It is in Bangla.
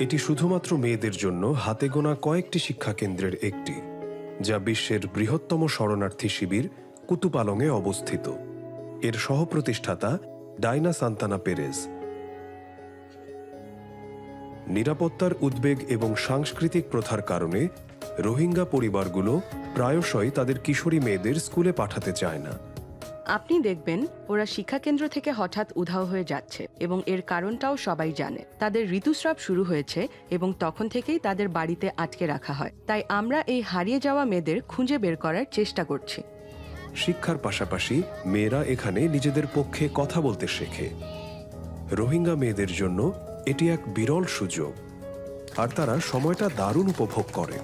এটি শুধুমাত্র মেয়েদের জন্য হাতে গোনা কয়েকটি শিক্ষাকেন্দ্রের একটি, যা বিশ্বের বৃহত্তম শরণার্থী শিবির কুতুপালংয়ে অবস্থিত। এর সহপ্রতিষ্ঠাতা ডাইনা সান্তানা পেরেজ। নিরাপত্তার উদ্বেগ এবং সাংস্কৃতিক প্রথার কারণে রোহিঙ্গা পরিবারগুলো প্রায়শই তাদের কিশোরী মেয়েদের স্কুলে পাঠাতে চায় না। আপনি দেখবেন ওরা শিক্ষাকেন্দ্র থেকে হঠাৎ উধাও হয়ে যাচ্ছে এবং এর কারণটাও সবাই জানে। তাদের ঋতুস্রাব শুরু হয়েছে এবং তখন থেকেই তাদের বাড়িতে আটকে রাখা হয়। তাই আমরা এই হারিয়ে যাওয়া মেয়েদের খুঁজে বের করার চেষ্টা করছি। শিক্ষার পাশাপাশি মেয়েরা এখানে নিজেদের পক্ষে কথা বলতে শেখে। রোহিঙ্গা মেয়েদের জন্য এটি এক বিরল সুযোগ, আর তারা সময়টা দারুণ উপভোগ করে।